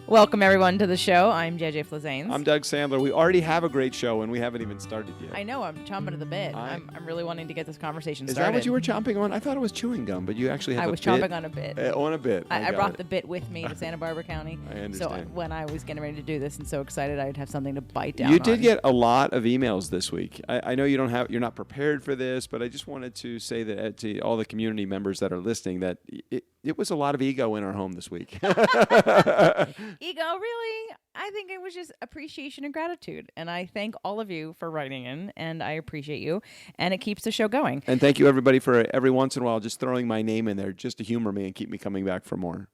Welcome, everyone, to the show. I'm JJ Flazanes. I'm Doug Sandler. We already have a great show, and we haven't even started yet. I know. I'm chomping at the bit. I'm really wanting to get this conversation started. Is that what you were chomping on? I thought it was chewing gum, but you actually have I was chomping on a bit. On a bit. I brought the bit with me to Santa Barbara County. I understand. So when I was getting ready to do this and so excited I'd have something to bite down You did get a lot of emails this week. I know you're not prepared for this, but I just wanted to say that to all the community members that are listening that it was a lot of ego in our home this week. Ego, really? I think it was just appreciation and gratitude. And I thank all of you for writing in, and I appreciate you. And it keeps the show going. And thank you, everybody, for every once in a while just throwing my name in there just to humor me and keep me coming back for more.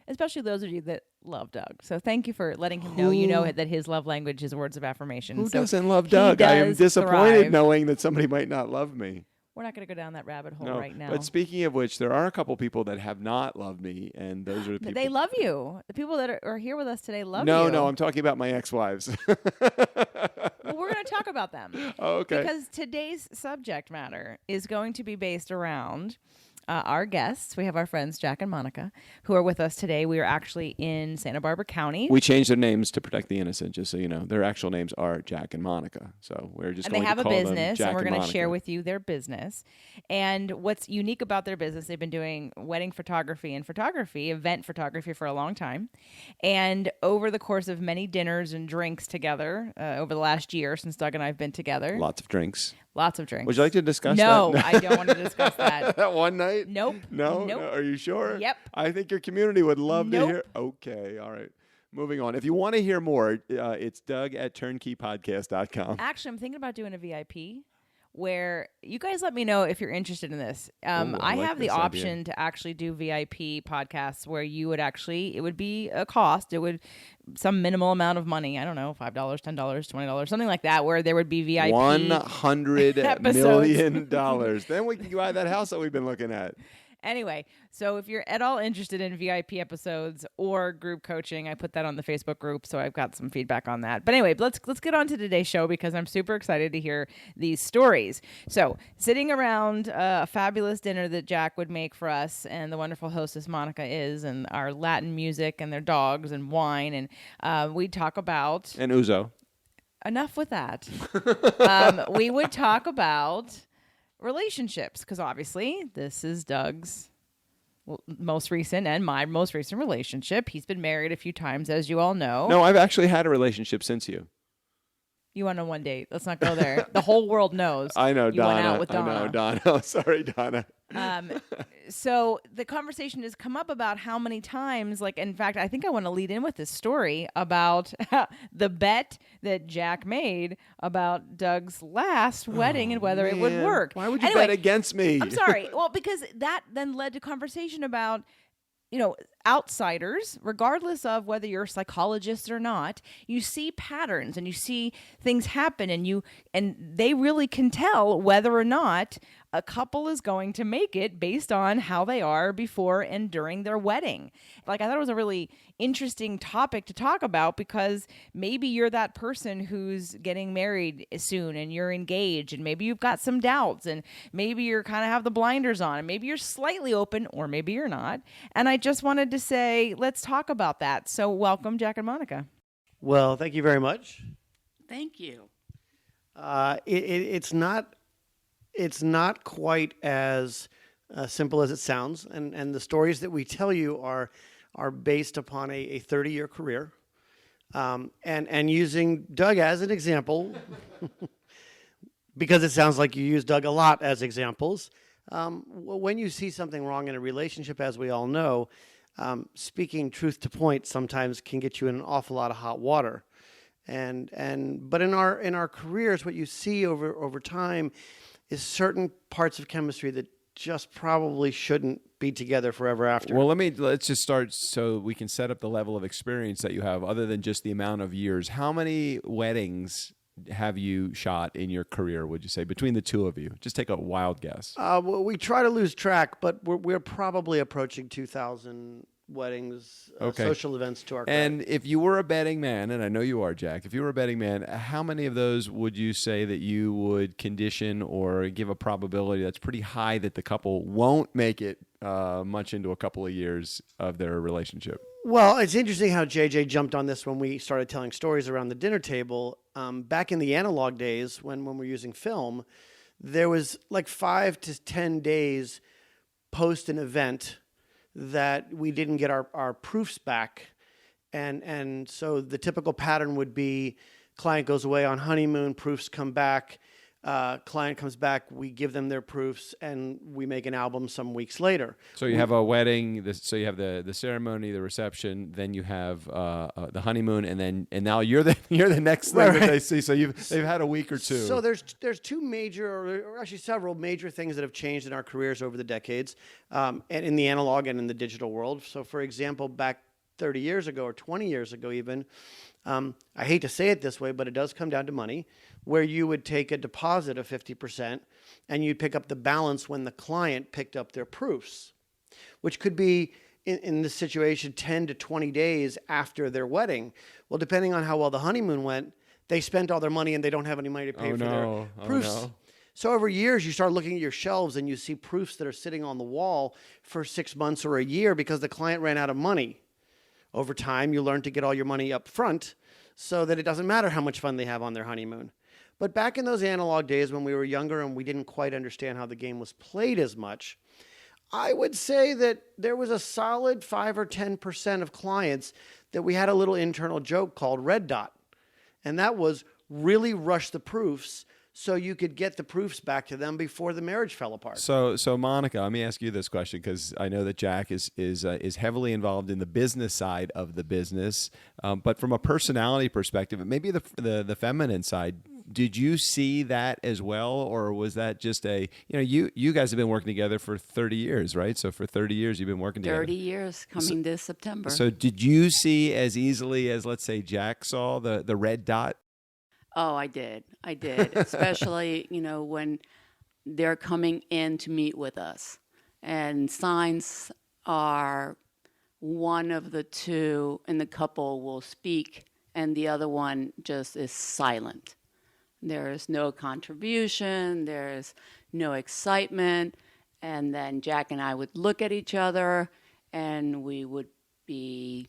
Especially those of you that love Doug. So thank you for letting him know that his love language is words of affirmation. Who doesn't love Doug? I am disappointed knowing that somebody might not love me. We're not going to go down that rabbit hole right now. But speaking of which, there are a couple people that have not loved me, and those are the people. They love you. The people that are here with us today love you. No, I'm talking about my ex-wives. Well, we're going to talk about them. Oh, okay. Because today's subject matter is going to be based around our guests. We have our friends Jack and Monica who are with us today. We are actually in Santa Barbara County. We changed their names to protect the innocent, just so you know. Their actual names are Jack and Monica. So we're just going to call them Jack and Monica. And they have a business, and we're going to share with you their business. And what's unique about their business, they've been doing wedding photography and event photography for a long time. And over the course of many dinners and drinks together, over the last year since Doug and I have been together. Lots of drinks. Lots of drinks. Would you like to discuss that? No, I don't want to discuss that. That one night? Nope. No? Are you sure? Yep. I think your community would love to hear. Okay, all right. Moving on. If you want to hear more, it's Doug@turnkeypodcast.com. Actually, I'm thinking about doing a VIP where you guys let me know if you're interested in this. I have the option to actually do VIP podcasts where it would be a cost. It would some minimal amount of money. I don't know, $5, $10, $20, something like that, where there would be VIP $100 million. Then we can buy that house that we've been looking at. Anyway, so if you're at all interested in VIP episodes or group coaching, I put that on the Facebook group, so I've got some feedback on that. But anyway, let's get on to today's show because I'm super excited to hear these stories. So sitting around a fabulous dinner that Jack would make for us and the wonderful hostess Monica is, and our Latin music and their dogs and wine, and we'd talk about... And Uzo. Enough with that. We would talk about... relationships, because obviously this is Doug's most recent and my most recent relationship. He's been married a few times, as you all know. No, I've actually had a relationship since you. You went on one date. Let's not go there. The whole world knows. I know, you Donna. Went out with Donna. I know, Donna. Oh, sorry, Donna. So the conversation has come up about how many times, in fact, I think I want to lead in with this story about the bet that Jack made about Doug's last wedding and whether it would work. Why would you bet against me? I'm sorry. Well, because that then led to conversation about, outsiders, regardless of whether you're a psychologist or not, you see patterns and you see things happen and they really can tell whether or not a couple is going to make it based on how they are before and during their wedding. I thought it was a really interesting topic to talk about because maybe you're that person who's getting married soon and you're engaged and maybe you've got some doubts and maybe you're kind of have the blinders on and maybe you're slightly open or maybe you're not. And I just wanted to say, let's talk about that. So welcome, Jack and Monica. Well, thank you very much. Thank you. It's not quite as simple as it sounds, and the stories that we tell you are based upon a 30-year career, and using Doug as an example, because it sounds like you use Doug a lot as examples. When you see something wrong in a relationship, as we all know, speaking truth to point sometimes can get you in an awful lot of hot water, but in our careers, what you see over time is certain parts of chemistry that just probably shouldn't be together forever after. Well, let's just start so we can set up the level of experience that you have other than just the amount of years. How many weddings have you shot in your career, would you say, between the two of you? Just take a wild guess. Well, we try to lose track, but we're probably approaching 2,000 weddings, social events to our And if you were a betting man, and I know you are, Jack, if you were a betting man, how many of those would you say that you would condition or give a probability that's pretty high that the couple won't make it much into a couple of years of their relationship? Well, it's interesting how JJ jumped on this when we started telling stories around the dinner table. Back in the analog days, when we were using film, there was like 5 to 10 days post an event that we didn't get our proofs back. And so the typical pattern would be client goes away on honeymoon, proofs come back, client comes back, we give them their proofs, and we make an album some weeks later. So you have a wedding, so you have the ceremony, the reception, then you have the honeymoon, and now you're the next thing that they see. So they've had a week or two. So there's two major, or actually several major things that have changed in our careers over the decades, and in the analog and in the digital world. So for example, back 30 years ago or 20 years ago even, I hate to say it this way, but it does come down to money, where you would take a deposit of 50% and you'd pick up the balance when the client picked up their proofs, which could be, in this situation, 10 to 20 days after their wedding. Well, depending on how well the honeymoon went, they spent all their money and they don't have any money to pay for their proofs. Oh, no. So over years, you start looking at your shelves and you see proofs that are sitting on the wall for 6 months or a year because the client ran out of money. Over time, you learn to get all your money up front so that it doesn't matter how much fun they have on their honeymoon. But back in those analog days when we were younger and we didn't quite understand how the game was played as much, I would say that there was a solid 5 or 10% of clients that we had a little internal joke called Red Dot. And that was really rush the proofs so you could get the proofs back to them before the marriage fell apart. So Monica, let me ask you this question, because I know that Jack is heavily involved in the business side of the business, but from a personality perspective, maybe the feminine side, did you see that as well, or was that just you guys have been working together for 30 years, right? So for 30 years you've been working together. 30 years coming this September. So did you see as easily as, let's say, Jack saw the red dot? Oh, I did. Especially, when they're coming in to meet with us. And signs are one of the two in the couple will speak and the other one just is silent. There's no contribution, there's no excitement. And then Jack and I would look at each other and we would be,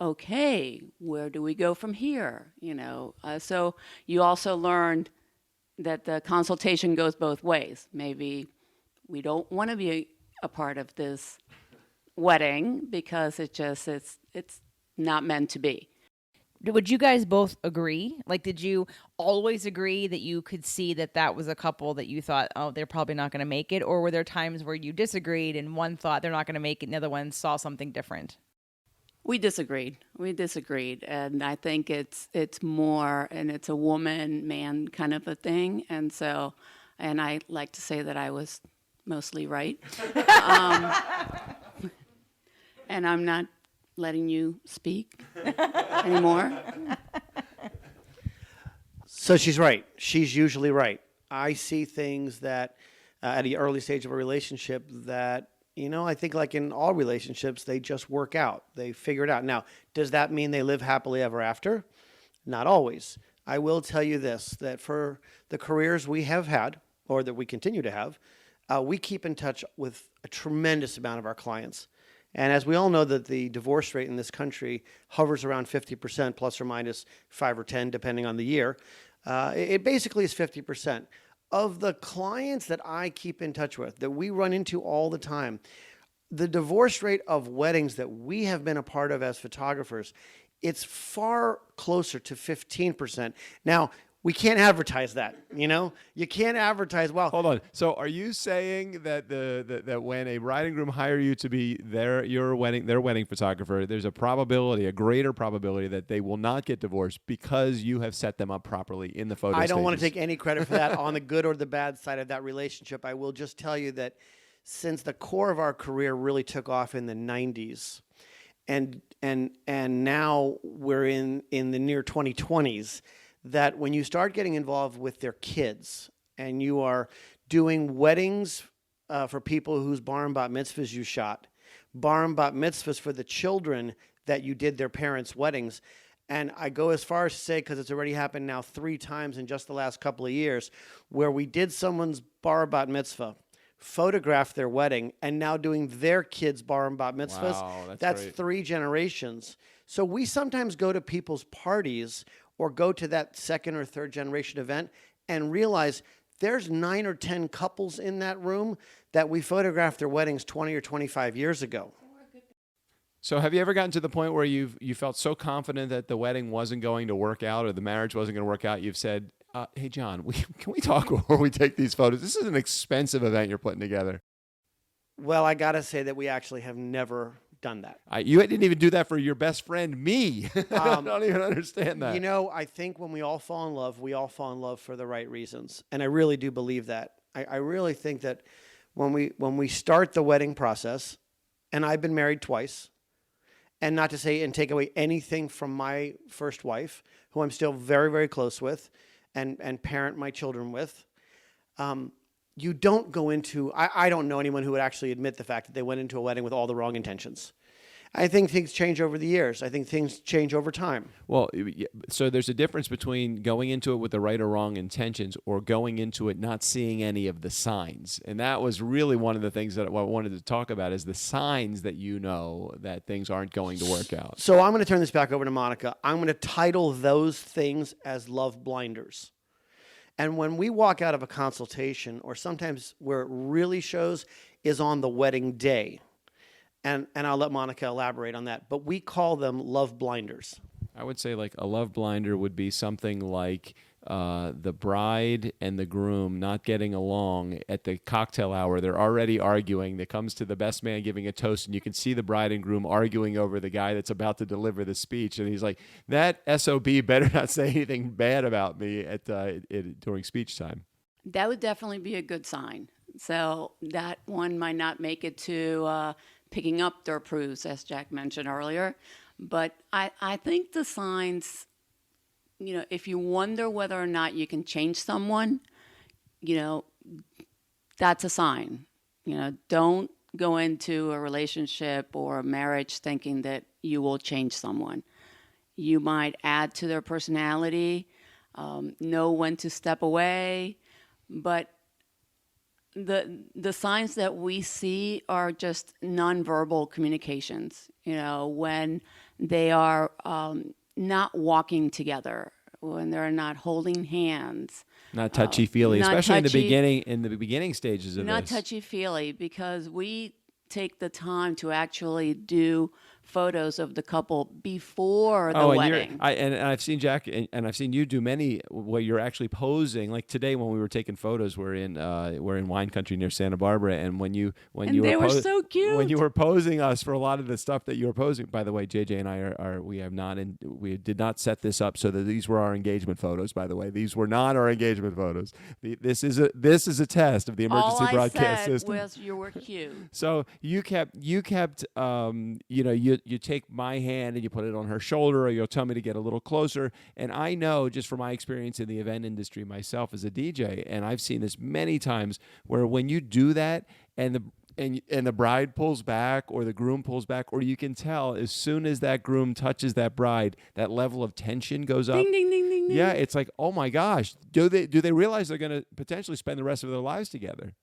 okay, where do we go from here? So you also learned that the consultation goes both ways. Maybe we don't want to be a part of this wedding because it's not meant to be. Would you guys both agree? Like, did you always agree that you could see that was a couple that you thought, oh, they're probably not going to make it? Or were there times where you disagreed and one thought they're not going to make it and the other one saw something different? We disagreed, and I think it's more, and it's a woman-man kind of a thing, and I like to say that I was mostly right, and I'm not letting you speak anymore. So she's right. She's usually right. I see things that at the early stage of a relationship that, I think like in all relationships, they just work out. They figure it out. Now, does that mean they live happily ever after? Not always. I will tell you this, that for the careers we have had, or that we continue to have, we keep in touch with a tremendous amount of our clients. And as we all know that the divorce rate in this country hovers around 50%, plus or minus 5 or 10, depending on the year, it basically is 50%. Of the clients that I keep in touch with, that we run into all the time, the divorce rate of weddings that we have been a part of as photographers, it's far closer to 15%. Now, we can't advertise that, You can't advertise, well... Hold on. So are you saying that that when a bride and groom hire you to be their wedding photographer, there's a greater probability that they will not get divorced because you have set them up properly in the photo I don't stages? want to take any credit for that on the good or the bad side of that relationship. I will just tell you that since the core of our career really took off in the 90s, and now we're in the near 2020s, that when you start getting involved with their kids and you are doing weddings for people whose bar and bat mitzvahs you shot, bar and bat mitzvahs for the children that you did their parents' weddings. And I go as far as to say, because it's already happened now 3 times in just the last couple of years, where we did someone's bar and bat mitzvah, photographed their wedding, and now doing their kids' bar and bat mitzvahs. Wow, that's great. 3 generations. So we sometimes go to people's parties or go to that second or third generation event and realize there's 9 or 10 couples in that room that we photographed their weddings 20 or 25 years ago. So have you ever gotten to the point where you felt so confident that the wedding wasn't going to work out or the marriage wasn't going to work out, you've said, hey, John, can we talk before we take these photos? This is an expensive event you're putting together. Well, I got to say that we actually have never done that. You didn't even do that for your best friend, me. I don't even understand that. You know, I think when we all fall in love, we all fall in love for the right reasons. And I really do believe that. I really think that when we start the wedding process, and I've been married twice, and not to say and take away anything from my first wife, who I'm still very, very close with and parent my children with, you don't go into, I don't know anyone who would actually admit the fact that they went into a wedding with all the wrong intentions. I think things change over the years. I think things change over time. Well, so there's a difference between going into it with the right or wrong intentions or going into it not seeing any of the signs. And that was really one of the things that I wanted to talk about is the signs that you know that things aren't going to work out. So I'm going to turn this back over to Monica. I'm going to title those things as love blinders. And when we walk out of a consultation, or sometimes where it really shows is on the wedding day, and I'll let Monica elaborate on that, but we call them love blinders. I would say like a love blinder would be something like the bride and the groom not getting along at the cocktail hour. They're already arguing. That comes to the best man giving a toast, and you can see the bride and groom arguing over the guy that's about to deliver the speech. And he's like, that SOB better not say anything bad about me during speech time. That would definitely be a good sign. So that one might not make it to picking up their proofs, as Jack mentioned earlier. But I think the signs, you know, if you wonder whether or not you can change someone, you know, that's a sign. You know, don't go into a relationship or a marriage thinking that you will change someone. You might add to their personality, know when to step away, but the signs that we see are just nonverbal communications. You know, when they are not walking together, when they're not holding hands, not touchy-feely, especially in the beginning stages of this. Not touchy-feely, because we take the time to actually do photos of the couple before the wedding. And I've seen Jack and I've seen you do many where you're actually posing. Like today when we were taking photos, we're in wine country near Santa Barbara, and they were so cute. When you were posing us for a lot of the stuff that you were posing. By the way, JJ and I we did not set this up so that these were our engagement photos. By the way, these were not our engagement photos. This is a test of the emergency broadcast system. All I said was you were cute. So you kept you take my hand and you put it on her shoulder, or you'll tell me to get a little closer. And I know, just from my experience in the event industry myself as a DJ, and I've seen this many times, where when you do that and the bride pulls back or the groom pulls back, or you can tell as soon as that groom touches that bride, that level of tension goes up. Ding, ding, ding, ding, ding. Yeah, it's like, oh my gosh, do they realize they're going to potentially spend the rest of their lives together?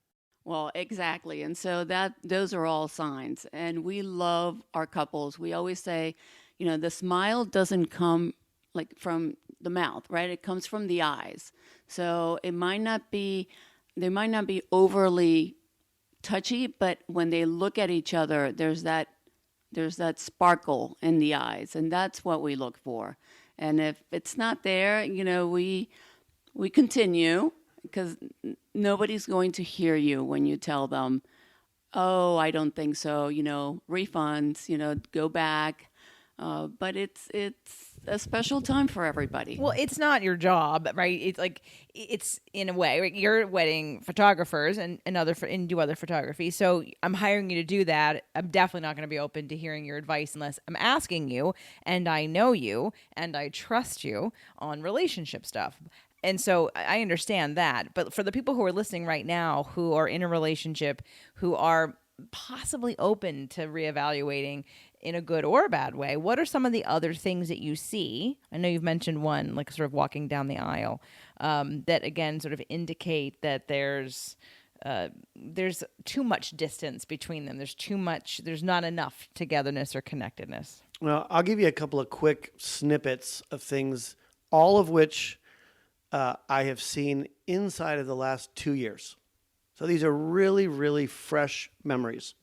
Well, exactly. And so those are all signs. And we love our couples. We always say, you know, the smile doesn't come like from the mouth, right? It comes from the eyes. So they might not be overly touchy, but when they look at each other, there's that sparkle in the eyes, and that's what we look for. And if it's not there, you know, we continue, because nobody's going to hear you when you tell them, oh, I don't think so, you know, refunds, you know, go back. But it's a special time for everybody. Well, it's not your job, right? It's like, it's in a way, right? You're wedding photographers and do other photography. So I'm hiring you to do that. I'm definitely not going to be open to hearing your advice unless I'm asking you, and I know you and I trust you on relationship stuff. And so I understand that. But for the people who are listening right now, who are in a relationship, who are possibly open to reevaluating in a good or a bad way, what are some of the other things that you see? I know you've mentioned one, like sort of walking down the aisle, that again sort of indicate that there's too much distance between them. There's not enough togetherness or connectedness. Well, I'll give you a couple of quick snippets of things, all of which I have seen inside of the last 2 years. So these are really, really fresh memories.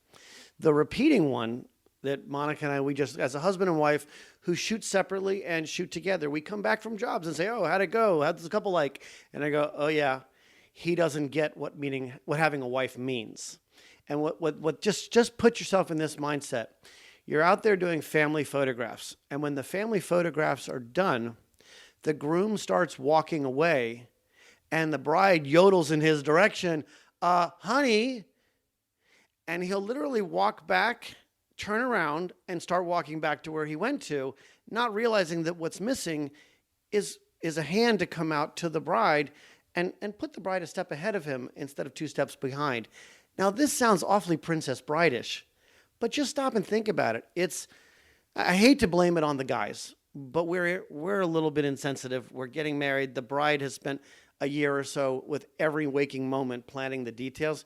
The repeating one that Monica and I, we just, as a husband and wife who shoot separately and shoot together, we come back from jobs and say, oh, how'd it go? How'd this couple like? And I go, oh yeah, he doesn't get what having a wife means. And what just put yourself in this mindset. You're out there doing family photographs. And when the family photographs are done, the groom starts walking away and the bride yodels in his direction, honey, and he'll literally walk back, turn around, and start walking back to where he went to, not realizing that what's missing is a hand to come out to the bride and put the bride a step ahead of him instead of 2 steps behind. Now, this sounds awfully Princess Bride-ish, but just stop and think about it. I hate to blame it on the guys, but we're a little bit insensitive. We're getting married. The bride has spent a year or so with every waking moment planning the details.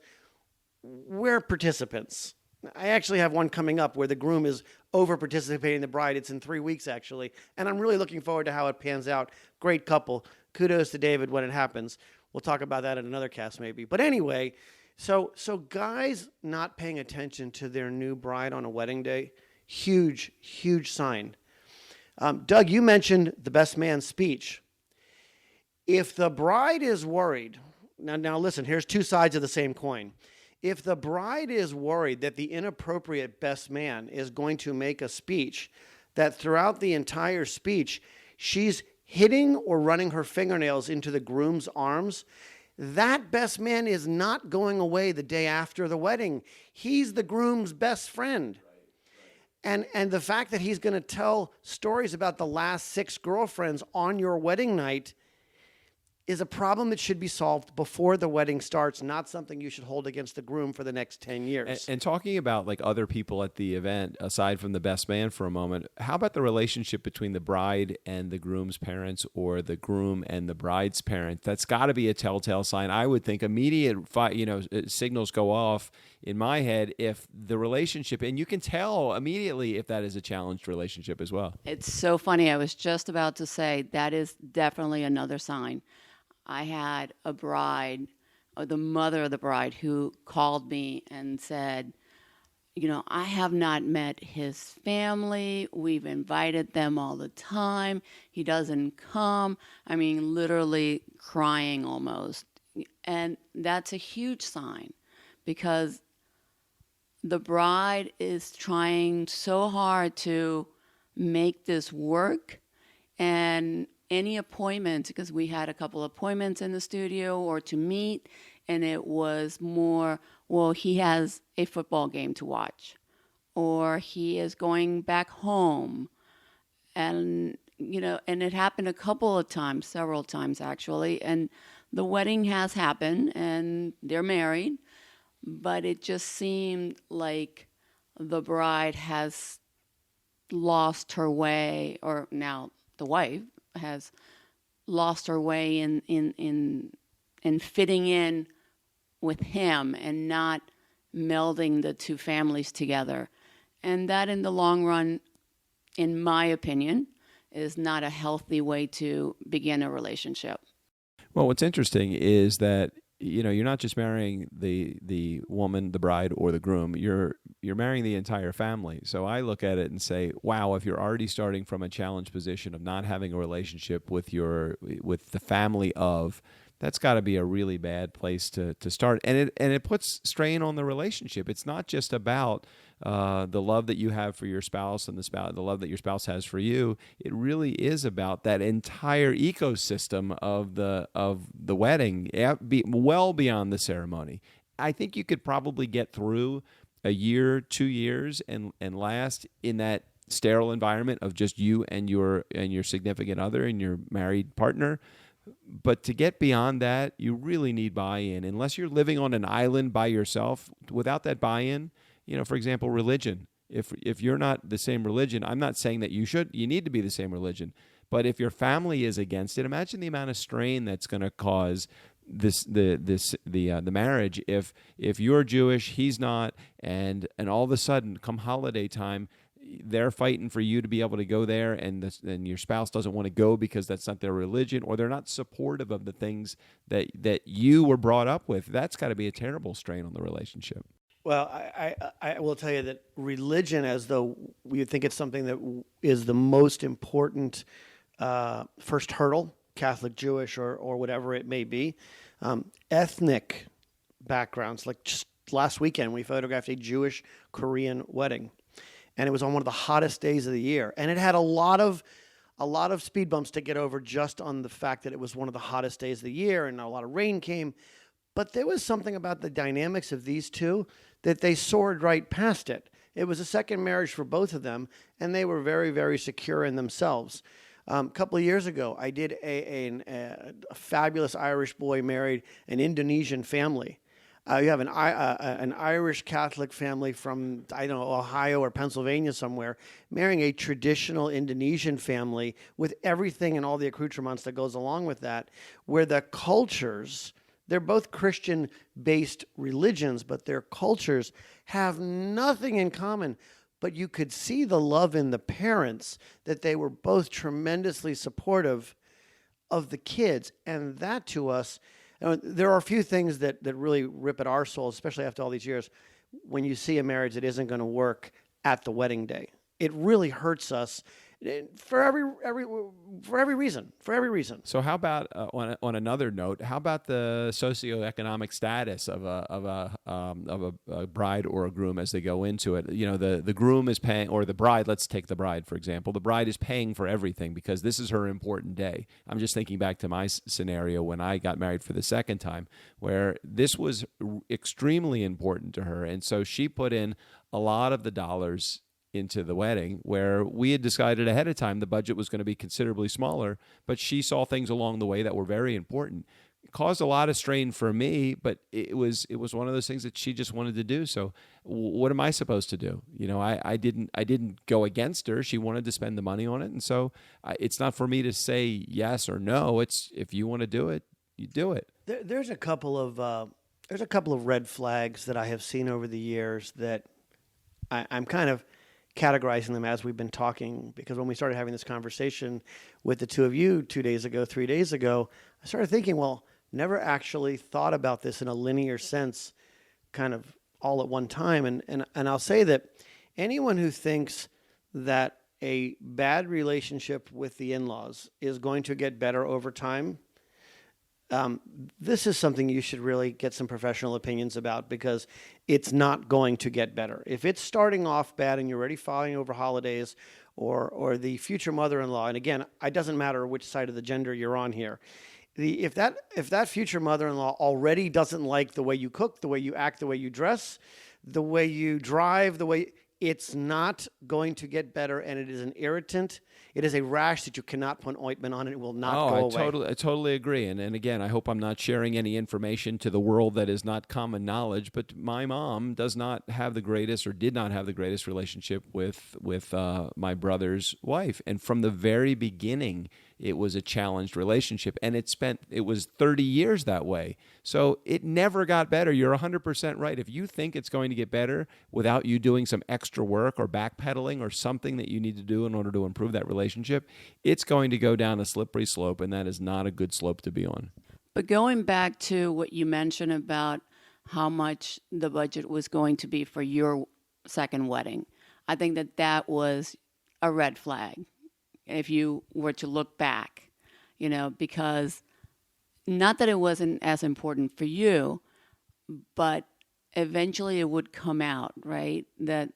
We're participants. I actually have one coming up where the groom is over participating the bride. It's in 3 weeks, actually. And I'm really looking forward to how it pans out. Great couple. Kudos to David when it happens. We'll talk about that in another cast maybe. But anyway, so guys not paying attention to their new bride on a wedding day, huge, huge sign. Doug, you mentioned the best man's speech. If the bride is worried, now listen, here's 2 sides of the same coin. If the bride is worried that the inappropriate best man is going to make a speech, that throughout the entire speech, she's hitting or running her fingernails into the groom's arms, that best man is not going away the day after the wedding. He's the groom's best friend. And the fact that he's going to tell stories about the last 6 girlfriends on your wedding night is a problem that should be solved before the wedding starts, not something you should hold against the groom for the next 10 years. And talking about like other people at the event, aside from the best man for a moment, how about the relationship between the bride and the groom's parents or the groom and the bride's parent? That's got to be a telltale sign. I would think immediate signals go off in my head if the relationship, and you can tell immediately if that is a challenged relationship as well. It's so funny. I was just about to say that is definitely another sign. I had a bride, or the mother of the bride, who called me and said, I have not met his family. We've invited them all the time. He doesn't come. I mean, literally crying almost. And that's a huge sign because the bride is trying so hard to make this work, and any appointment, because we had a couple appointments in the studio or to meet, and it was more, well, he has a football game to watch, or he is going back home. And, and it happened a couple of times, several times actually, and the wedding has happened and they're married, but it just seemed like the bride has lost her way, or now the wife has lost her way in fitting in with him and not melding the 2 families together. And that in the long run, in my opinion, is not a healthy way to begin a relationship. Well, what's interesting is that you're not just marrying the woman, the bride, or the groom. You're marrying the entire family. So I look at it and say, wow, if you're already starting from a challenged position of not having a relationship with the family of, that's got to be a really bad place to start. And it puts strain on the relationship. It's not just about the love that you have for your spouse and the love that your spouse has for you. It really is about that entire ecosystem of the wedding, well beyond the ceremony. I think you could probably get through a year, 2 years, and last in that sterile environment of just you and your significant other and your married partner. But to get beyond that, you really need buy-in. Unless you're living on an island by yourself, without that buy-in, for example, religion. If you're not the same religion, I'm not saying that you need to be the same religion. But if your family is against it, imagine the amount of strain that's going to cause the marriage. If you're Jewish, he's not, and all of a sudden, come holiday time, they're fighting for you to be able to go there, and your spouse doesn't want to go because that's not their religion, or they're not supportive of the things that you were brought up with. That's got to be a terrible strain on the relationship. Well, I will tell you that religion, as though we think it's something that is the most important first hurdle, Catholic, Jewish, or whatever it may be, ethnic backgrounds. Like just last weekend, we photographed a Jewish Korean wedding, and it was on one of the hottest days of the year, and it had a lot of speed bumps to get over just on the fact that it was one of the hottest days of the year, and a lot of rain came. But there was something about the dynamics of these two that they soared right past it. It was a second marriage for both of them, and they were very, very secure in themselves. A couple of years ago, I did a fabulous Irish boy married an Indonesian family. You have an Irish Catholic family from, I don't know, Ohio or Pennsylvania somewhere, marrying a traditional Indonesian family with everything and all the accoutrements that goes along with that, where the cultures... They're both Christian-based religions, but their cultures have nothing in common. But you could see the love in the parents, that they were both tremendously supportive of the kids. And that to us, there are a few things that really rip at our souls, especially after all these years, when you see a marriage that isn't going to work at the wedding day. It really hurts us. For every reason. So how about on another note? How about the socioeconomic status of a bride or a groom as they go into it? The groom is paying, or the bride. Let's take the bride for example. The bride is paying for everything because this is her important day. I'm just thinking back to my scenario when I got married for the second time, where this was extremely important to her, and so she put in a lot of the dollars into the wedding, where we had decided ahead of time the budget was going to be considerably smaller, but she saw things along the way that were very important. It caused a lot of strain for me, but it was one of those things that she just wanted to do. So what am I supposed to do? I didn't go against her. She wanted to spend the money on it, and so it's not for me to say yes or no. It's if you want to do it, you do it. There's a couple of red flags that I have seen over the years that I'm kind of categorizing them as we've been talking, because when we started having this conversation with the two of you 3 days ago, I started thinking, well, never actually thought about this in a linear sense, kind of all at one time. And I'll say that anyone who thinks that a bad relationship with the in-laws is going to get better over time, this is something you should really get some professional opinions about, because it's not going to get better. If it's starting off bad and you're already falling over holidays, or the future mother-in-law, and again, it doesn't matter which side of the gender you're on here, if that future mother-in-law already doesn't like the way you cook, the way you act, the way you dress, the way you drive, it's not going to get better, and it is an irritant. It is a rash that you cannot put ointment on, and it will not go away. I totally agree. And again, I hope I'm not sharing any information to the world that is not common knowledge, but my mom does not have the greatest, or did not have the greatest relationship with my brother's wife. And from the very beginning, it was a challenged relationship, and it was 30 years that way. So it never got better. You're 100% right. If you think it's going to get better without you doing some extra work or backpedaling or something that you need to do in order to improve that relationship, it's going to go down a slippery slope, and that is not a good slope to be on. But going back to what you mentioned about how much the budget was going to be for your second wedding, I think that was a red flag. If you were to look back, because not that it wasn't as important for you, but eventually it would come out, right? That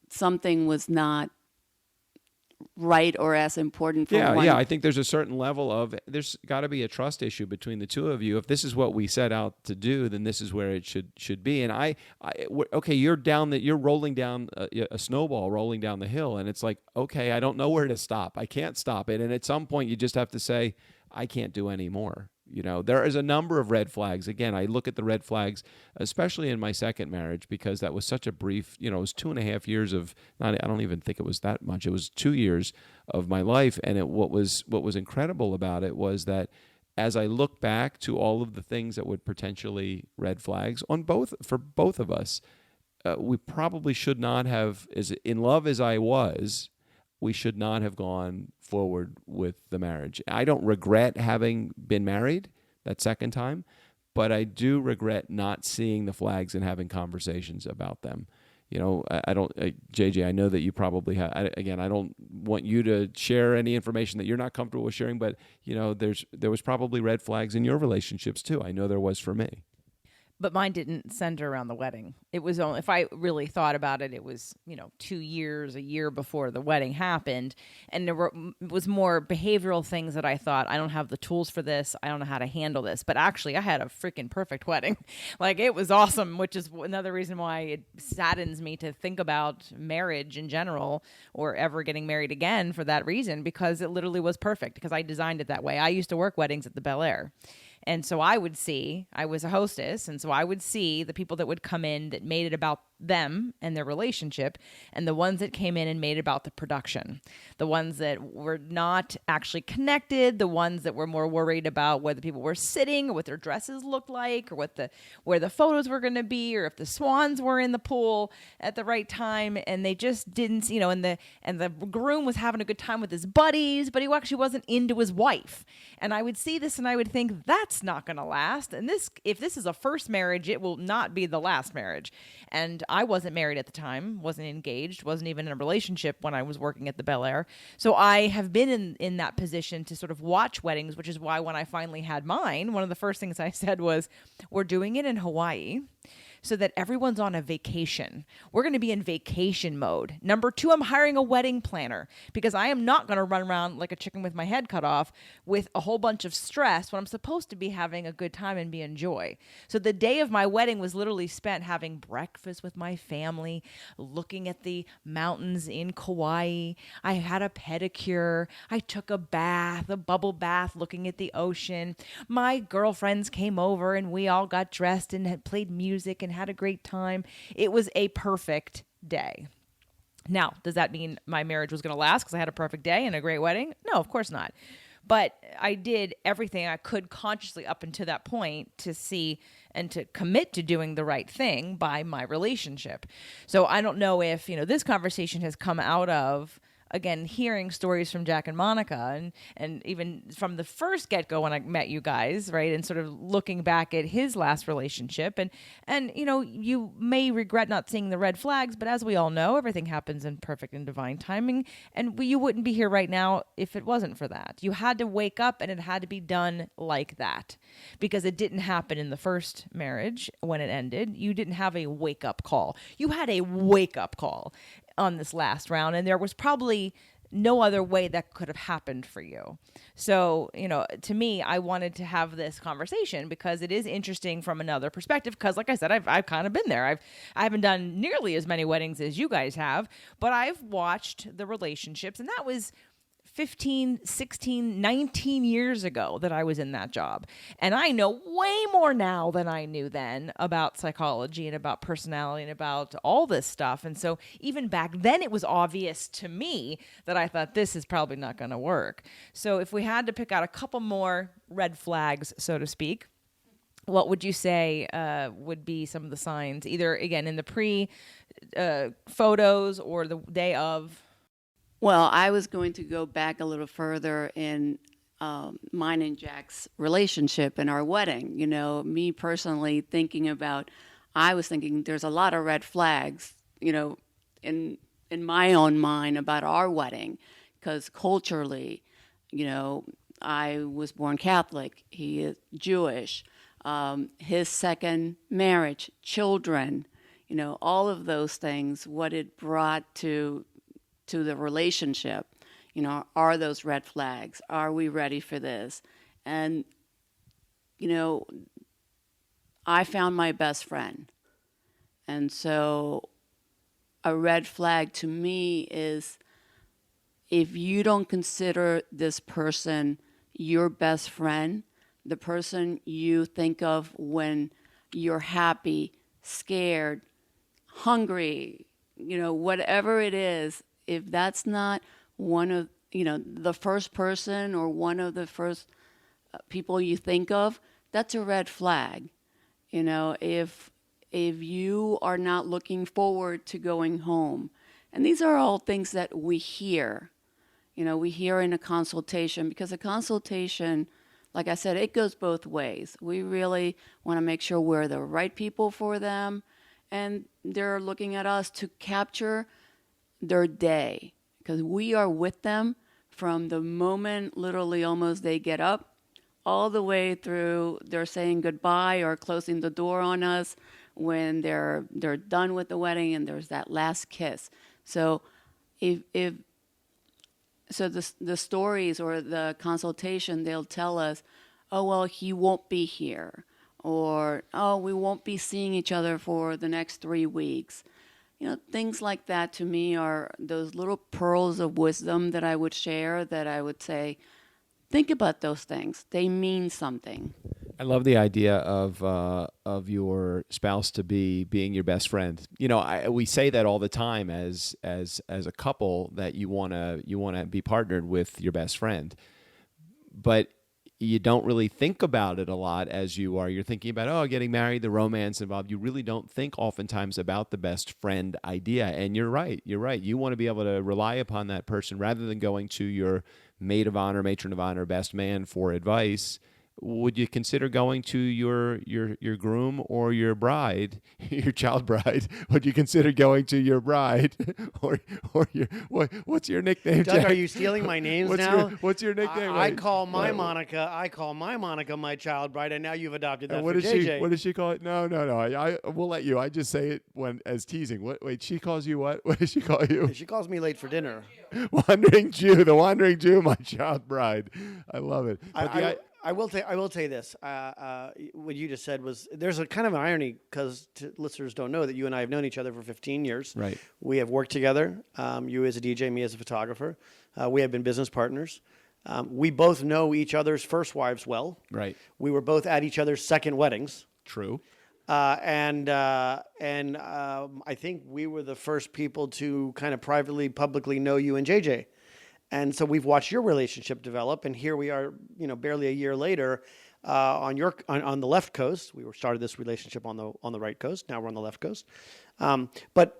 something was not right or as important for one. Yeah, I think there's a certain level of, there's got to be a trust issue between the two of you. If this is what we set out to do, then this is where it should be. And you're rolling down a snowball rolling down the hill, and it's like, okay, I don't know where to stop. I can't stop it. And at some point you just have to say, I can't do any more. You know, there is a number of red flags. Again, I look at the red flags, especially in my second marriage, because that was such a brief, it was 2.5 years of, I don't even think it was that much. It was 2 years of my life. And what was incredible about it was that as I look back to all of the things that would potentially red flags for both of us, we probably should not have, as in love as I was, we should not have gone forward with the marriage. I don't regret having been married that second time, but I do regret not seeing the flags and having conversations about them. I don't, JJ, I know that you probably have, I don't want you to share any information that you're not comfortable with sharing, but, there was probably red flags in your relationships too. I know there was for me. But mine didn't center around the wedding. It was only, if I really thought about it, it was, 2 years, a year before the wedding happened. And it was more behavioral things that I thought, I don't have the tools for this. I don't know how to handle this. But actually, I had a freaking perfect wedding. Like, it was awesome, which is another reason why it saddens me to think about marriage in general or ever getting married again for that reason, because it literally was perfect because I designed it that way. I used to work weddings at the Bel Air. And so I was a hostess, and so I would see the people that would come in that made it about them and their relationship, and the ones that came in and made it about the production, the ones that were not actually connected, the ones that were more worried about whether people were sitting or what their dresses looked like or where the photos were going to be or if the swans were in the pool at the right time, and they just didn't, and the groom was having a good time with his buddies, but he actually wasn't into his wife. And I would see this and I would think, that's not going to last. And if this is a first marriage, it will not be the last marriage. And I wasn't married at the time, wasn't engaged, wasn't even in a relationship when I was working at the Bel Air. So I have been in that position to sort of watch weddings, which is why when I finally had mine, one of the first things I said was, we're doing it in Hawaii so that everyone's on a vacation. We're going to be in vacation mode. Number 2, I'm hiring a wedding planner because I am not going to run around like a chicken with my head cut off with a whole bunch of stress when I'm supposed to be having a good time and be in joy. So the day of my wedding was literally spent having breakfast with my family, looking at the mountains in Kauai. I had a pedicure. I took a bath, a bubble bath, looking at the ocean. My girlfriends came over and we all got dressed and had played music and had a great time. It was a perfect day. Now, does that mean my marriage was going to last because I had a perfect day and a great wedding? No, of course not. But I did everything I could consciously up until that point to see and to commit to doing the right thing by my relationship. So I don't know if, this conversation has come out of, again, hearing stories from Jack and Monica and even from the first get-go when I met you guys, right? And sort of looking back at his last relationship and you may regret not seeing the red flags, but as we all know, everything happens in perfect and divine timing. And you wouldn't be here right now if it wasn't for that. You had to wake up and it had to be done like that because it didn't happen in the first marriage when it ended. You didn't have a wake-up call. You had a wake-up call on this last round, and there was probably no other way that could have happened for you. So, to me, I wanted to have this conversation because it is interesting from another perspective. Because, like I said, I've kind of been there. I haven't done nearly as many weddings as you guys have, but I've watched the relationships, and that was 15, 16, 19 years ago that I was in that job. And I know way more now than I knew then about psychology and about personality and about all this stuff. And so even back then it was obvious to me that I thought this is probably not going to work. So if we had to pick out a couple more red flags, so to speak, what would you say would be some of the signs, either, again, in the pre-photos or the day of? Well, I was going to go back a little further in mine and Jack's relationship and our wedding. Me personally I was thinking there's a lot of red flags, in my own mind about our wedding, because culturally, I was born Catholic. He is Jewish. His second marriage, children, all of those things, what it brought to the relationship, are those red flags? Are we ready for this? And, I found my best friend. And so a red flag to me is if you don't consider this person your best friend, the person you think of when you're happy, scared, hungry, whatever it is, if that's not one of, the first person or one of the first people you think of, that's a red flag. If you are not looking forward to going home, and these are all things that we hear, we hear in a consultation, because a consultation, like I said, it goes both ways. We really want to make sure we're the right people for them, and they're looking at us to capture their day, because we are with them from the moment literally almost they get up all the way through they're saying goodbye or closing the door on us when they're done with the wedding and there's that last kiss. So the stories or the consultation, they'll tell us, oh, well, he won't be here, or, oh, we won't be seeing each other for the next 3 weeks. Things like that to me are those little pearls of wisdom that I would share, that I would say, think about those things. They mean something. I love the idea of your spouse to being your best friend. We say that all the time as a couple, that you wanna be partnered with your best friend, but you don't really think about it a lot as you are. You're thinking about, getting married, the romance involved. You really don't think oftentimes about the best friend idea. And you're right. You want to be able to rely upon that person rather than going to your maid of honor, matron of honor, best man for advice. Would you consider going to your groom or your bride, your child bride? Would you consider going to your bride or your what's your nickname, Doug, Jack? are you stealing my names now? What's your nickname? I call my Monica my child bride, and now you've adopted that. What for does JJ. What does she call it? No. I will let you. I just say it as teasing. Wait, she calls you what? What does she call you? She calls me late for dinner. Wandering Jew, the Wandering Jew, my child bride. I love it. I will tell you this. What you just said was, there's a kind of an irony, because listeners don't know that you and I have known each other for 15 years. Right. We have worked together. You as a DJ, me as a photographer. We have been business partners. We both know each other's first wives well. Right. We were both at each other's second weddings. True. And I think we were the first people to kind of publicly know you and JJ. And so we've watched your relationship develop, and here we are, barely a year later, on the left coast. We started this relationship on the right coast. Now we're on the left coast. But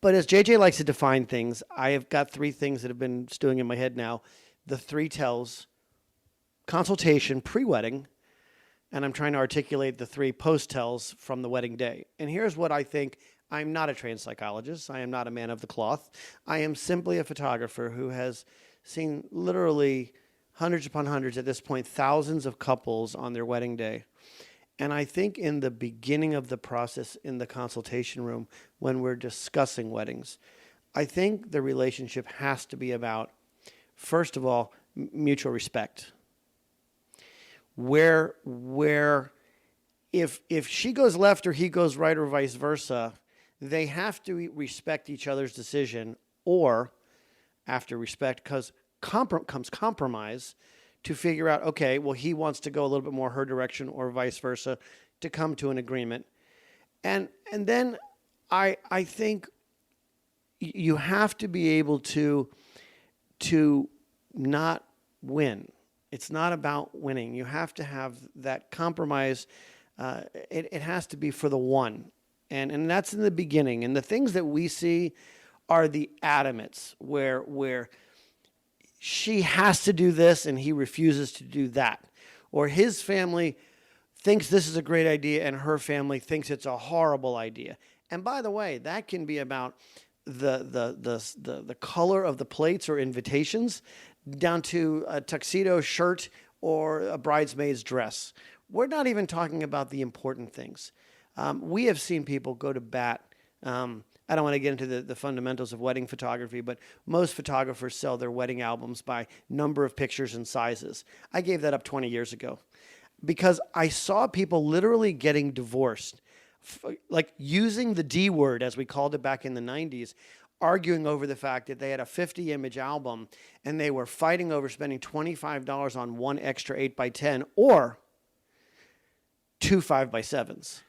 as JJ likes to define things, I have got 3 things that have been stewing in my head now: the 3 tells, consultation pre-wedding, and I'm trying to articulate the 3 post-tells from the wedding day. And here's what I think. I'm not a trained psychologist. I am not a man of the cloth. I am simply a photographer who has seen literally hundreds upon hundreds, at this point, thousands of couples on their wedding day. And I think in the beginning of the process, in the consultation room, when we're discussing weddings, I think the relationship has to be about, first of all, mutual respect. Where if she goes left or he goes right or vice versa, they have to respect each other's decision, or after respect comes compromise to figure out, okay, well, he wants to go a little bit more her direction or vice versa, to come to an agreement. And then I think you have to be able to not win. It's not about winning. You have to have that compromise. It has to be for the one. And that's in the beginning. And the things that we see are the adamants, where she has to do this and he refuses to do that. Or his family thinks this is a great idea and her family thinks it's a horrible idea. And by the way, that can be about the color of the plates or invitations, down to a tuxedo shirt or a bridesmaid's dress. We're not even talking about the important things. We have seen people go to bat. I don't want to get into the fundamentals of wedding photography, but most photographers sell their wedding albums by number of pictures and sizes. I gave that up 20 years ago because I saw people literally getting divorced, like using the D word, as we called it back in the 90s, arguing over the fact that they had a 50-image album and they were fighting over spending $25 on one extra 8x10 or 2 5x7s.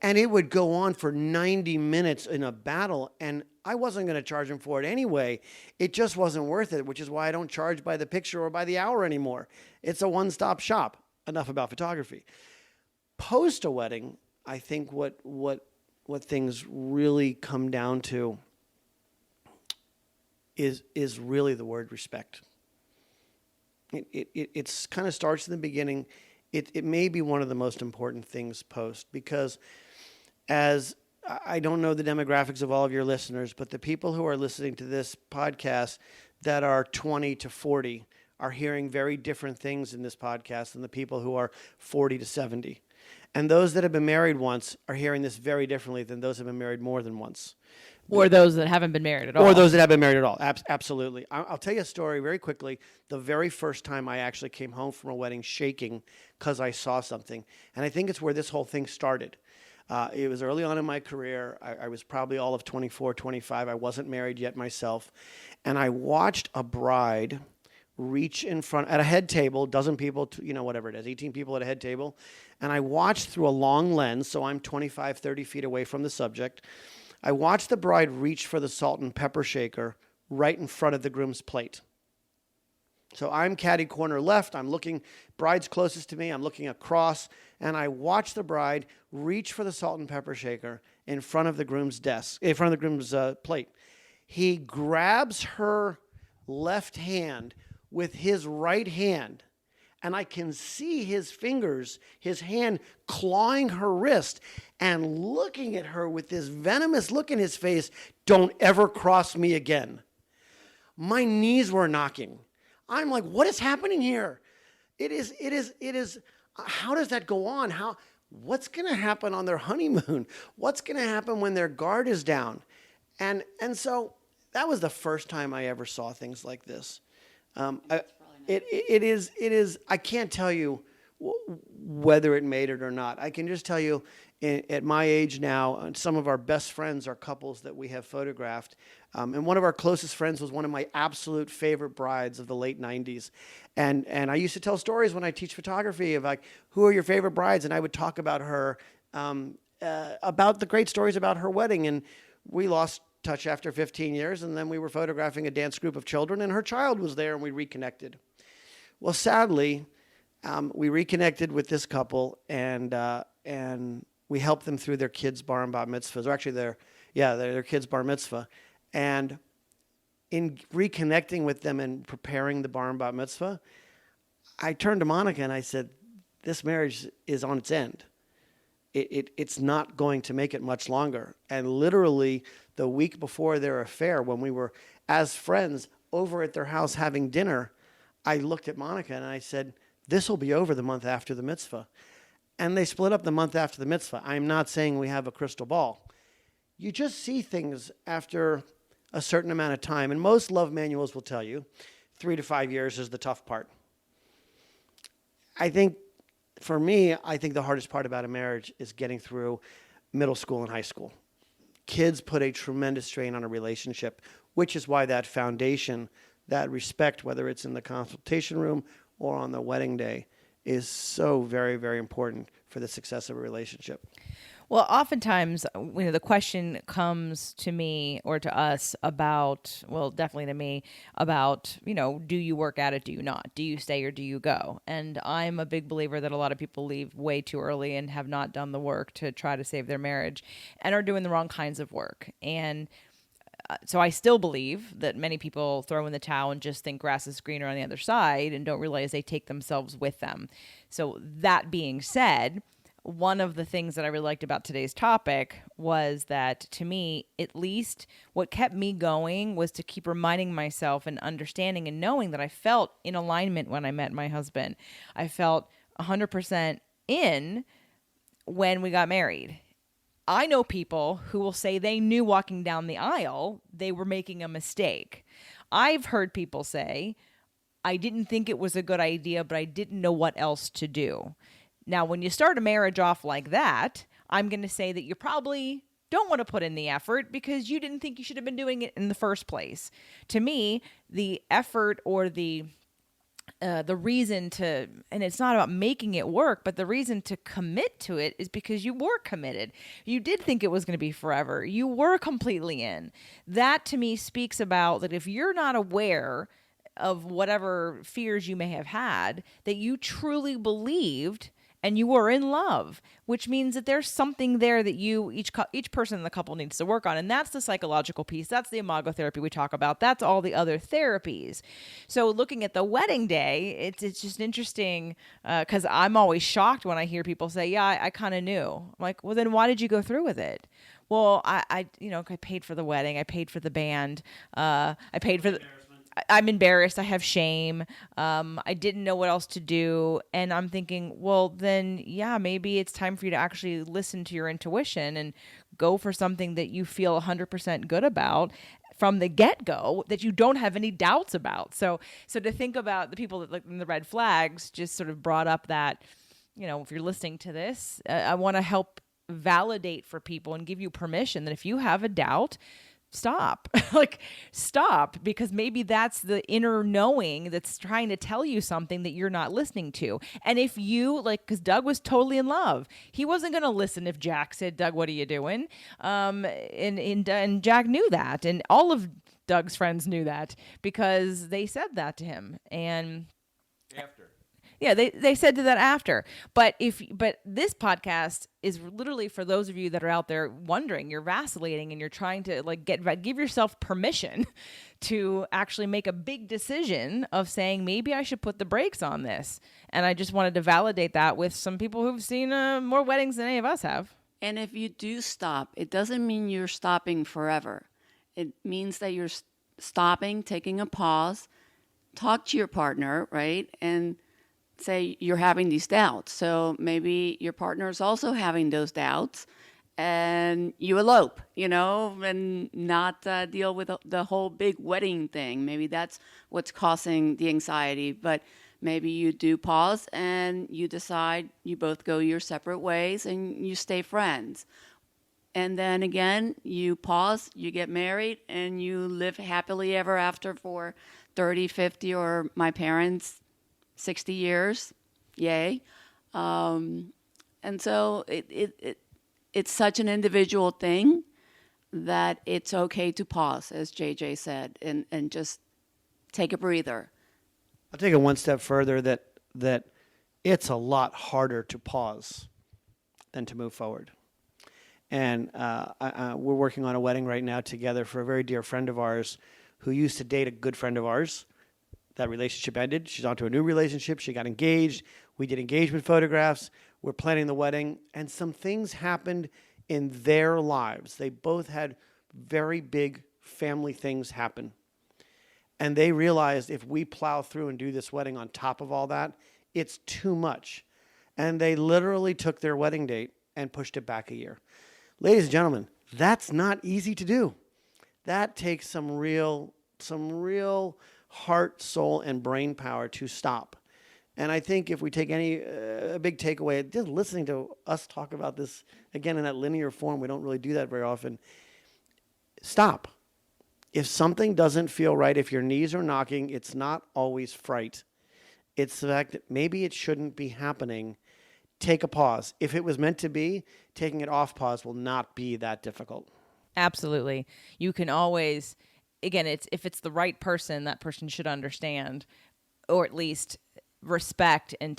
And it would go on for 90 minutes in a battle, and I wasn't going to charge them for it anyway. It just wasn't worth it, which is why I don't charge by the picture or by the hour anymore. It's a one-stop shop. Enough about photography. Post a wedding, I think what things really come down to is really the word respect. It's kind of starts in the beginning. It may be one of the most important things post, because as I don't know the demographics of all of your listeners, but the people who are listening to this podcast that are 20 to 40 are hearing very different things in this podcast than the people who are 40 to 70. And those that have been married once are hearing this very differently than those that have been married more than once. Or those that haven't been married at all. Or those that have been married at all. Absolutely. I'll tell you a story very quickly. The very first time I actually came home from a wedding shaking because I saw something. And I think it's where this whole thing started. It was early on in my career. I was probably all of 24, 25. I wasn't married yet myself. And I watched a bride reach in front at a head table, dozen people, whatever it is, 18 people at a head table. And I watched through a long lens, so I'm 25, 30 feet away from the subject. I watched the bride reach for the salt and pepper shaker right in front of the groom's plate. So I'm caddy corner left. I'm looking, bride's closest to me. I'm looking across, and I watch the bride reach for the salt and pepper shaker in front of the groom's desk, in front of the groom's plate. He grabs her left hand with his right hand, and I can see his fingers, his hand clawing her wrist and looking at her with this venomous look in his face. Don't ever cross me again. My knees were knocking. I'm like, what is happening here? It is, how does that go on? What's going to happen on their honeymoon? What's going to happen when their guard is down? And so that was the first time I ever saw things like this. It is, I can't tell you whether it made it or not. I can just tell you at my age now, some of our best friends are couples that we have photographed. And one of our closest friends was one of my absolute favorite brides of the late 90s. And I used to tell stories when I teach photography of like, who are your favorite brides? And I would talk about her, about the great stories about her wedding. And we lost touch after 15 years. And then we were photographing a dance group of children, and her child was there, and we reconnected. Well, sadly, we reconnected with this couple, and we helped them through their kids' bar and bat mitzvahs, or actually their kids' bar mitzvah. And in reconnecting with them and preparing the bar and bat mitzvah, I turned to Monica and I said, this marriage is on its end. It's not going to make it much longer. And literally the week before their affair, when we were as friends over at their house having dinner, I looked at Monica and I said, this will be over the month after the mitzvah. And they split up the month after the mitzvah. I'm not saying we have a crystal ball. You just see things after a certain amount of time. And most love manuals will tell you 3 to 5 years is the tough part. For me, I think the hardest part about a marriage is getting through middle school and high school. Kids put a tremendous strain on a relationship, which is why that foundation, that respect, whether it's in the consultation room or on the wedding day, is so very, very important for the success of a relationship. Well, oftentimes, the question comes to me or to us about, well, definitely to me, about, do you work at it? Do you not? Do you stay or do you go? And I'm a big believer that a lot of people leave way too early and have not done the work to try to save their marriage and are doing the wrong kinds of work. And so I still believe that many people throw in the towel and just think grass is greener on the other side and don't realize they take themselves with them. So that being said, one of the things that I really liked about today's topic was that, to me, at least what kept me going was to keep reminding myself and understanding and knowing that I felt in alignment when I met my husband. I felt 100% in when we got married. I know people who will say they knew walking down the aisle they were making a mistake. I've heard people say, I didn't think it was a good idea, but I didn't know what else to do. Now, when you start a marriage off like that, I'm going to say that you're probably don't want to put in the effort because you didn't think you should have been doing it in the first place. To me, the effort or the reason to, and it's not about making it work, but the reason to commit to it is because you were committed. You did think it was going to be forever. You were completely in. That to me speaks about that if you're not aware of whatever fears you may have had, that you truly believed and you were in love, which means that there's something there that each person in the couple needs to work on. And that's the psychological piece. That's the imago therapy we talk about. That's all the other therapies. So looking at the wedding day, it's just interesting because I'm always shocked when I hear people say, yeah, I kind of knew. I'm like, well, then why did you go through with it? Well, I paid for the wedding. I paid for the band. I paid for the... I'm embarrassed. I have shame. I didn't know what else to do. And I'm thinking, well, then, yeah, maybe it's time for you to actually listen to your intuition and go for something that you feel 100% good about from the get-go, that you don't have any doubts about. So to think about the people that like the red flags just sort of brought up that, if you're listening to this, I want to help validate for people and give you permission that if you have a doubt, stop. Stop, because maybe that's the inner knowing that's trying to tell you something that you're not listening to. And if you, because Doug was totally in love, he wasn't going to listen if Jack said, Doug, what are you doing? And Jack knew that. And all of Doug's friends knew that because they said that to him. And after. Yeah, they said to that after. But this podcast is literally for those of you that are out there wondering, you're vacillating and you're trying to give yourself permission to actually make a big decision of saying, maybe I should put the brakes on this. And I just wanted to validate that with some people who've seen more weddings than any of us have. And if you do stop, it doesn't mean you're stopping forever. It means that you're stopping, taking a pause, talk to your partner, right? And say you're having these doubts. So maybe your partner is also having those doubts and you elope, and not deal with the whole big wedding thing. Maybe that's what's causing the anxiety. But maybe you do pause and you decide you both go your separate ways and you stay friends. And then again, you pause, you get married, and you live happily ever after for 30, 50, or my parents, 60 years, yay. And so it's such an individual thing that it's okay to pause, as JJ said, and just take a breather. I'll take it one step further that it's a lot harder to pause than to move forward. And we're working on a wedding right now together for a very dear friend of ours who used to date a good friend of ours. That relationship ended. She's on to a new relationship. She got engaged. We did engagement photographs. We're planning the wedding. And some things happened in their lives. They both had very big family things happen. And they realized if we plow through and do this wedding on top of all that, it's too much. And they literally took their wedding date and pushed it back a year. Ladies and gentlemen, that's not easy to do. That takes some real heart, soul, and brain power to stop. And I think if we take a big takeaway, just listening to us talk about this, again, in that linear form, we don't really do that very often. Stop. If something doesn't feel right, if your knees are knocking, it's not always fright. It's the fact that maybe it shouldn't be happening. Take a pause. If it was meant to be, taking it off pause will not be that difficult. Absolutely. You can always... Again, if it's the right person, that person should understand, or at least respect and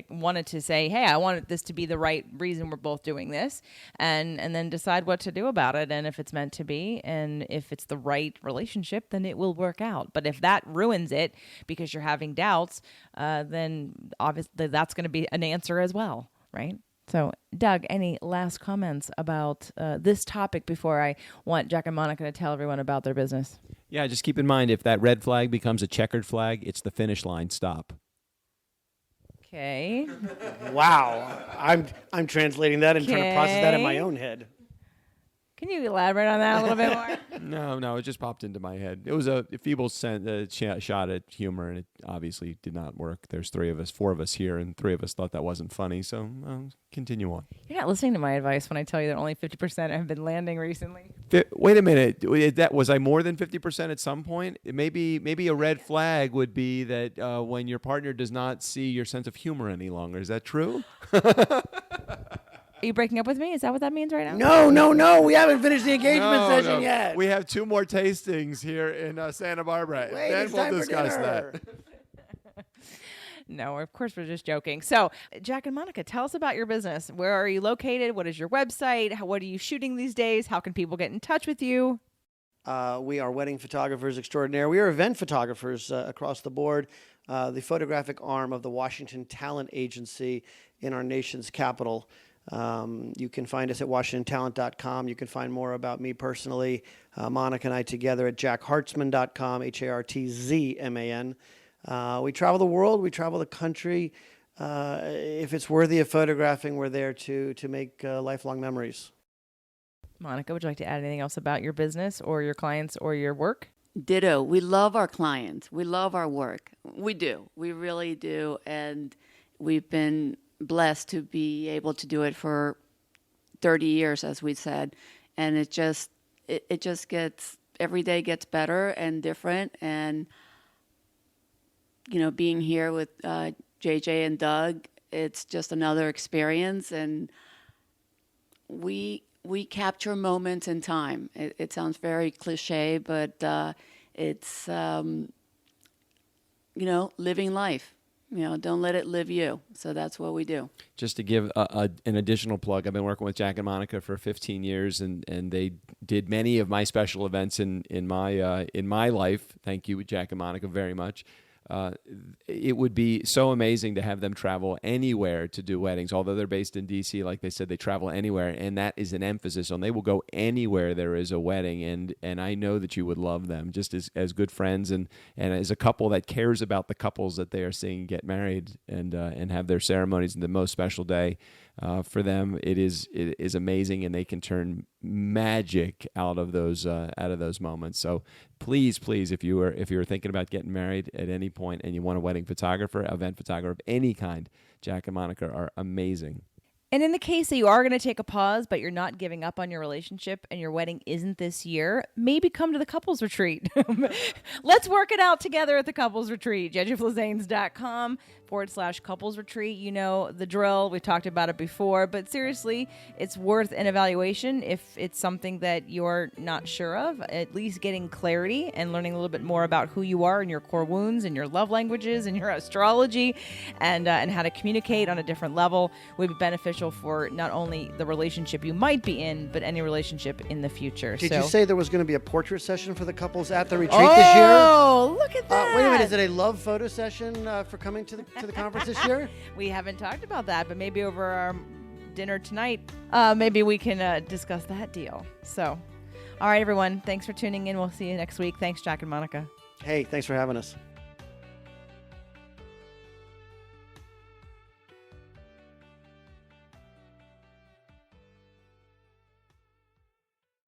wanted to say, hey, I wanted this to be the right reason we're both doing this, and then decide what to do about it. And if it's meant to be, and if it's the right relationship, then it will work out. But if that ruins it because you're having doubts, then obviously that's going to be an answer as well, right? So, Doug, any last comments about this topic before I want Jack and Monica to tell everyone about their business? Yeah, just keep in mind, if that red flag becomes a checkered flag, it's the finish line. Stop. Okay. Wow. I'm translating that and trying to process that in my own head. Can you elaborate on that a little bit more? No, it just popped into my head. It was a feeble shot at humor, and it obviously did not work. There's 4 of us here, and 3 of us thought that wasn't funny, so continue on. You're not listening to my advice when I tell you that only 50% have been landing recently. Wait a minute. Was I more than 50% at some point? Maybe a red flag would be that when your partner does not see your sense of humor any longer. Is that true? Are you breaking up with me? Is that what that means right now? No. We haven't finished the engagement session yet. We have 2 more tastings here in Santa Barbara. Then we'll discuss that. No, of course we're just joking. So, Jack and Monica, tell us about your business. Where are you located? What is your website? What are you shooting these days? How can people get in touch with you? We are wedding photographers extraordinaire. We are event photographers across the board. The photographic arm of the Washington Talent Agency in our nation's capital. You can find us at WashingtonTalent.com. You can find more about me personally, Monica and I together at JackHartzman.com, HARTZMAN. We travel the world. We travel the country. If it's worthy of photographing, we're there to make lifelong memories. Monica, would you like to add anything else about your business or your clients or your work? Ditto. We love our clients. We love our work. We do. We really do. And we've been blessed to be able to do it for 30 years, as we said. And it just gets, every day gets better and different. And, being here with JJ and Doug, it's just another experience. And we capture moments in time. It sounds very cliche, but it's, living life. Don't let it live you. So that's what we do. Just to give an additional plug, I've been working with Jack and Monica for 15 years, and they did many of my special events in my life. Thank you, Jack and Monica, very much. It would be so amazing to have them travel anywhere to do weddings. Although they're based in D.C., like they said, they travel anywhere, and that is an emphasis on they will go anywhere there is a wedding, and I know that you would love them just as good friends and as a couple that cares about the couples that they are seeing get married and have their ceremonies in the most special day. For them, it is amazing, and they can turn magic out of those moments. So please, if you are thinking about getting married at any point and you want a wedding photographer, event photographer of any kind, Jack and Monica are amazing. And in the case that you are going to take a pause, but you're not giving up on your relationship and your wedding isn't this year, maybe come to the couples retreat. Let's work it out together at the couples retreat. JenniferLazanes.com/couples retreat. You know the drill. We've talked about it before, but seriously, it's worth an evaluation if it's something that you're not sure of, at least getting clarity and learning a little bit more about who you are and your core wounds and your love languages and your astrology and how to communicate on a different level would be beneficial for not only the relationship you might be in, but any relationship in the future. Did you say there was going to be a portrait session for the couples at the retreat this year? Oh, look at that. Wait a minute. Is it a love photo session for coming to the conference this year? We haven't talked about that, but maybe over our dinner tonight, maybe we can discuss that deal. So, all right, everyone. Thanks for tuning in. We'll see you next week. Thanks, Jack and Monica. Hey, thanks for having us.